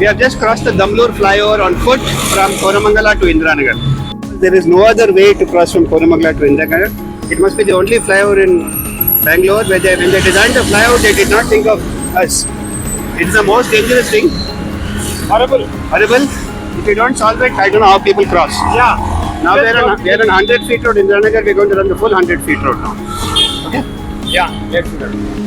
have just crossed the Domlur Flyover on foot from Koramangala to Indiranagar. There is no other way to cross from Koramangala to Indiranagar. It must be the only flyover in Bangalore where when they designed the flyover, they did not think of us. It's the most dangerous thing. Horrible. Horrible. If you don't solve it, I don't know how people cross. Yeah. Now we are on 100 feet road in Indiranagar. We're going to run the full 100 feet road now. Okay? Yeah. Let's do that.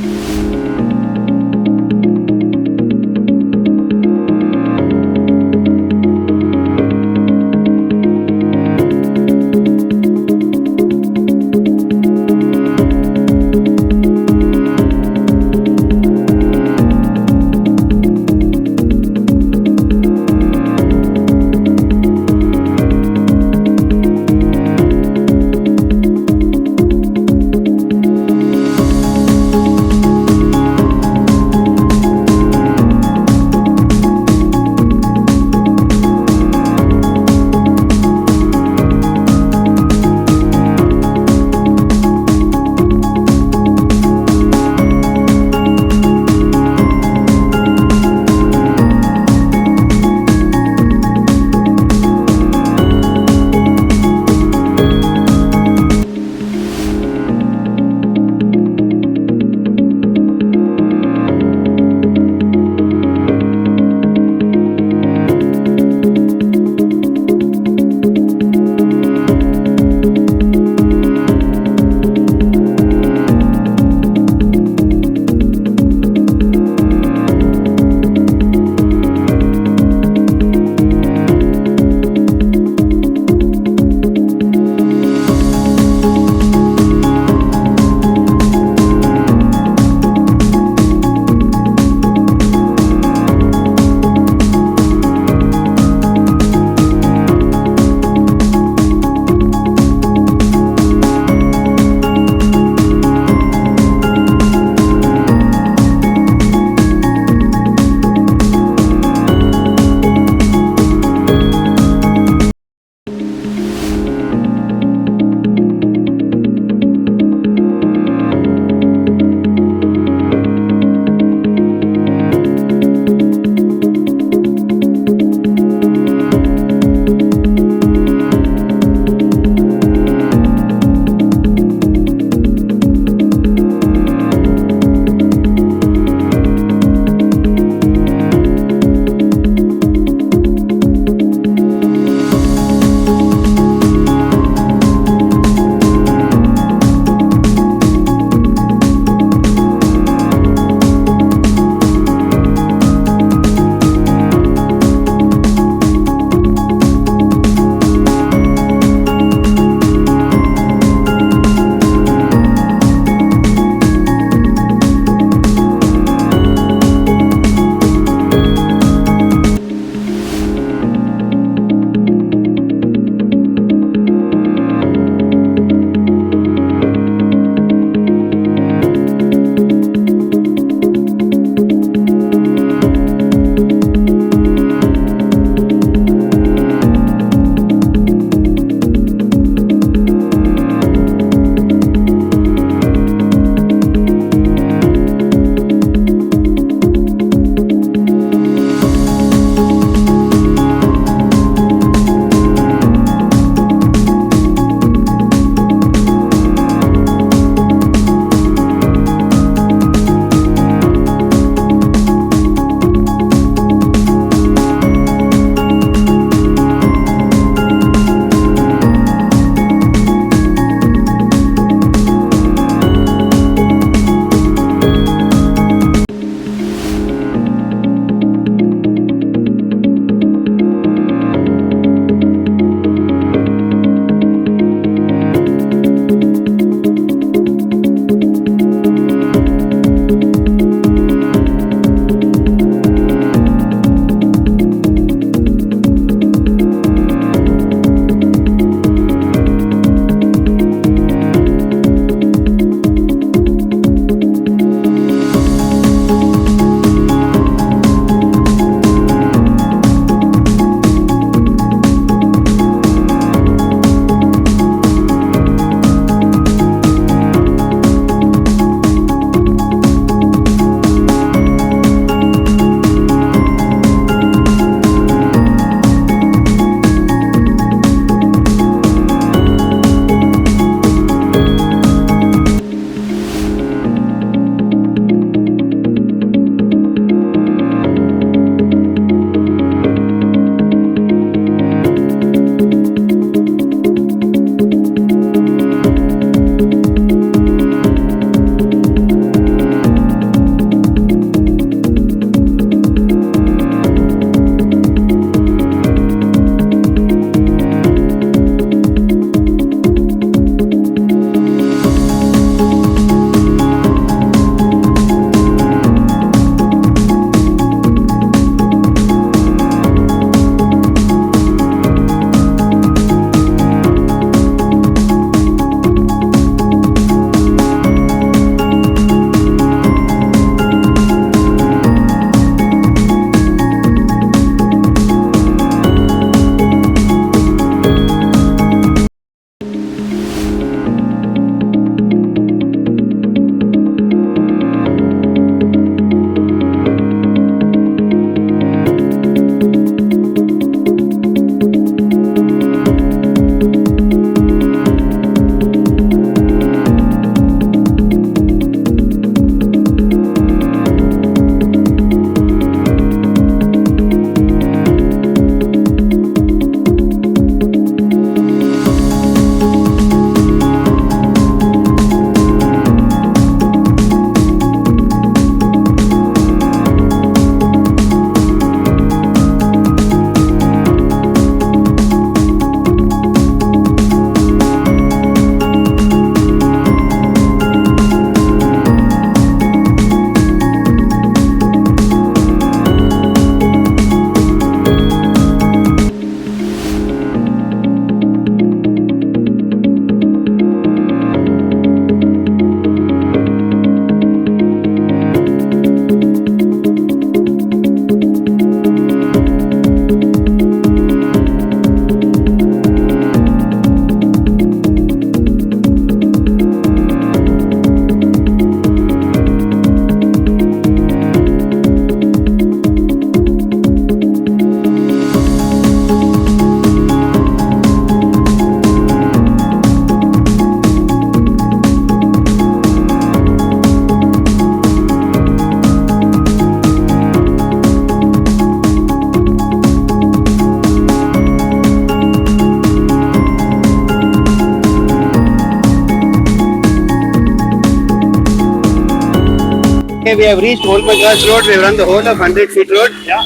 Okay, we have reached Old Madras Road. We have run the whole of 100 feet road. Yeah.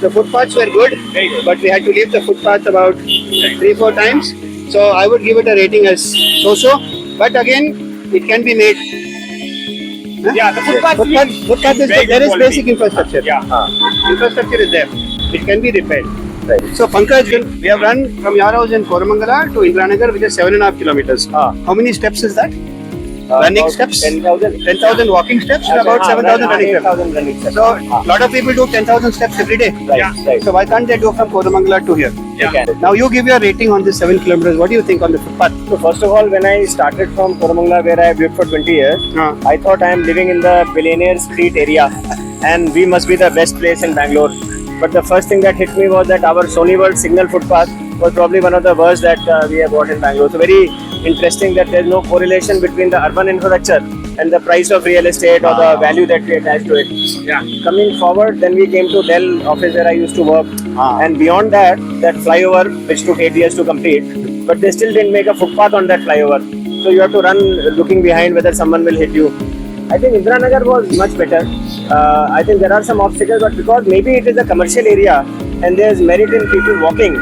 The footpaths were good, Very good. but we had to leave the footpath about 3-4 times. So I would give it a rating as so-so. But again, it can be made. Huh? Yeah, the footpath Footpath is very there good is quality. basic infrastructure. Yeah. Infrastructure is there. It can be repaired. Right. So Pankaj, we have run from your house in Koramangala to Indiranagar, which is 7.5 kilometers. How many steps is that? Running About steps? 10,000. 10,000 walking steps and about 7,000 running steps. 8,000 running steps. So a lot of people do 10,000 steps every day. Right, Yeah. right. So why can't they do from Koramangala to here? Yeah. You can. Now you give your rating on this 7 kilometers. What do you think on the footpath? So first of all, when I started from Koramangala, where I have lived for 20 years, I thought I am living in the billionaire street area, and we must be the best place in Bangalore. But the first thing that hit me was that our Sony World signal footpath was probably one of the worst that we have got in Bangalore. So very interesting that there is no correlation between the urban infrastructure and the price of real estate or the value that we attach to it. Yeah. Coming forward, then we came to Dell office where I used to work, and beyond that flyover which took 8 years to complete, but they still didn't make a footpath on that flyover. So you have to run looking behind whether someone will hit you. I think Indiranagar was much better. I think there are some obstacles, but because maybe it is a commercial area and there is merit in people walking,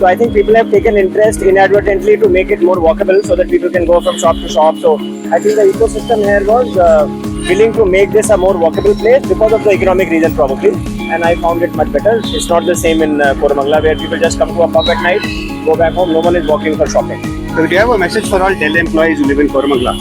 so I think people have taken interest inadvertently to make it more walkable so that people can go from shop to shop. So I think the ecosystem here was willing to make this a more walkable place because of the economic reason probably, and I found it much better. It's not the same in Koramangala where people just come to a pub at night, go back home, no one is walking for shopping. So do you have a message for all Dell employees who live in Koramangala?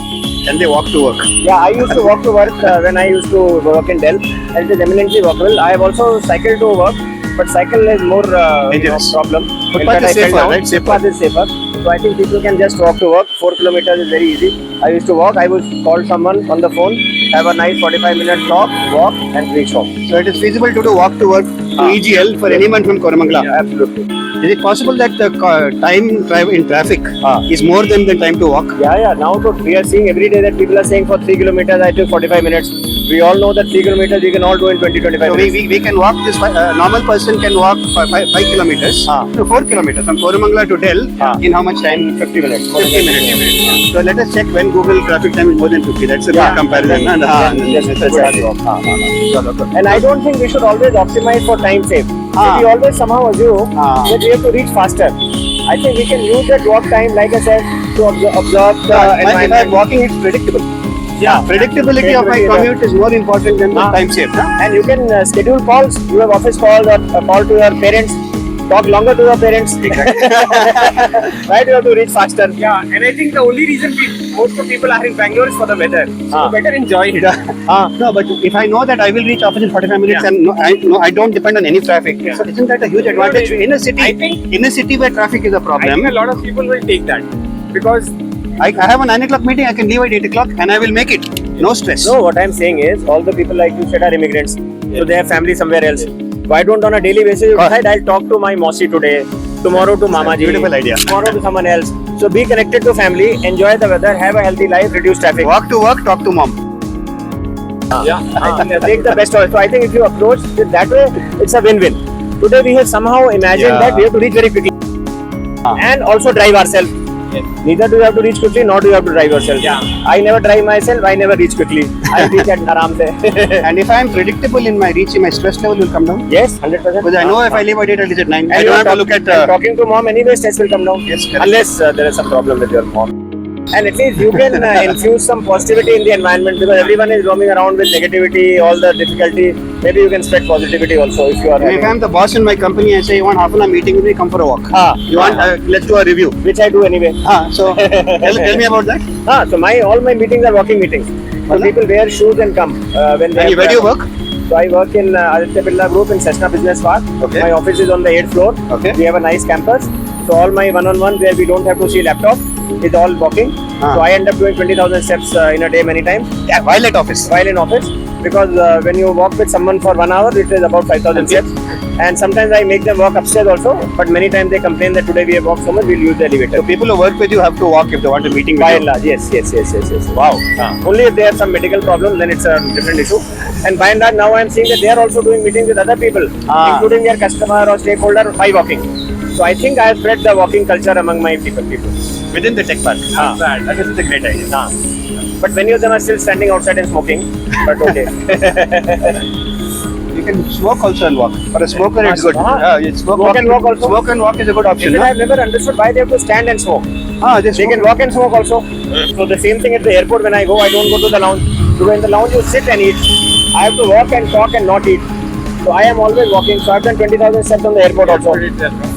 Can they walk to work? Yeah, I used to walk to work when I used to work in Dell, and it is eminently walkable. I have also cycled to work, but cycle is more Dangerous. problem. Footpath is safer, right? Safer. Footpath is safer. So I think people can just walk to work. 4 kilometers is very easy. I used to walk. I would call someone on the phone, have a nice 45-minute walk, and reach home. So it is feasible to do walk to work to EGL for anyone from Koramangala. Yeah, absolutely. Is it possible that the time in traffic is more than the time to walk? Yeah. Now we are seeing every day that people are saying for 3 kilometers I took 45 minutes. We all know that 3 kilometers we can all do in 20-25 So minutes. we can walk this. Normal person can walk 5 kilometers to 4 kilometers from Koramangala to Dell in how much time? 50 minutes. 50 minutes. So let us check when Google traffic time is more than 50. That's a good Yeah. comparison. Yes, That's that's good. And I don't think we should always optimize for time save. We always somehow assume that we have to reach faster. I think we can use that walk time, like I said, to observe the If I'm environment. walking, it's predictable. Yeah, Predictability of my commute is more important than the time saved. And you can schedule calls. You have office calls or a call to your parents. Talk longer to your parents. Right? You have to reach faster. Yeah, and I think the only reason most of people are in Bangalore is for the weather. So better enjoy it. No, but if I know that I will reach office in 45 minutes and I don't depend on any traffic, so isn't that a huge advantage in a city? I think- in a city where traffic is a I problem, think a lot of people will take that because I have a 9 o'clock meeting, I can leave at 8 o'clock and I will make it. No stress. No, what I'm saying is, all the people like you said are immigrants. So they have family somewhere else. Why don't on a daily basis you decide I'll talk to my Mosi today, tomorrow to Mama ji, Beautiful idea. tomorrow to someone else. So be connected to family, enjoy the weather, have a healthy life, reduce traffic. Walk to work, talk to mom. Take the best of it. So I think if you approach it that way, it's a win-win. Today we have somehow imagined that we have to reach very quickly and also drive ourselves. Neither do you have to reach quickly, nor do you have to drive yourself. I never drive myself, I never reach quickly. I reach at aram se. And if I am predictable in my reaching, my stress level will come down. Yes, 100%. Because I know if I leave at 8, I'll reach at 9. I And don't you have to are look at... talking to mom anyway, stress will come down. Yes, correct. Unless there is some problem with your mom. And at least you can infuse some positivity in the environment, because everyone is roaming around with negativity, all the difficulty. Maybe you can spread positivity also if you are If I'm the boss in my company, I say, you want half an hour meeting with me, come for a walk. You want, let's do a review. which I do anyway. So tell me about that. So all my meetings are walking meetings. So people wear shoes and come when they And where do you work? So I work in Aditya Birla Group in Cessna Business Park. Okay. My office is on the 8th floor. Okay. We have a nice campus. So all my one-on-one where we don't have to see laptop is all walking. So I end up doing 20,000 steps in a day many times. Yeah, while at office. While in office, because when you walk with someone for 1 hour, it is about 5,000 steps. And sometimes I make them walk upstairs also. But many times they complain that today we have walked so much, we'll use the elevator. So people who work with you have to walk if they want a meeting with By you. and large, yes. Wow. Only if they have some medical problem, then it's a different issue. And by and large, now I am seeing that they are also doing meetings with other people, including their customer or stakeholder by walking. So I think I have spread the walking culture among my people. Within the tech park. That is a great idea. But many of them are still standing outside and smoking. But okay. You can smoke also and walk. For a smoker, it's good. Smoke and walk also? Smoke and walk is a good option. Even No? I've never understood why they have to stand and smoke. They can walk and smoke also. So the same thing at the airport when I go, I don't go to the lounge. Because in the lounge you sit and eat. I have to walk and talk and not eat. So I am always walking. So I've done 20,000 steps on the airport also.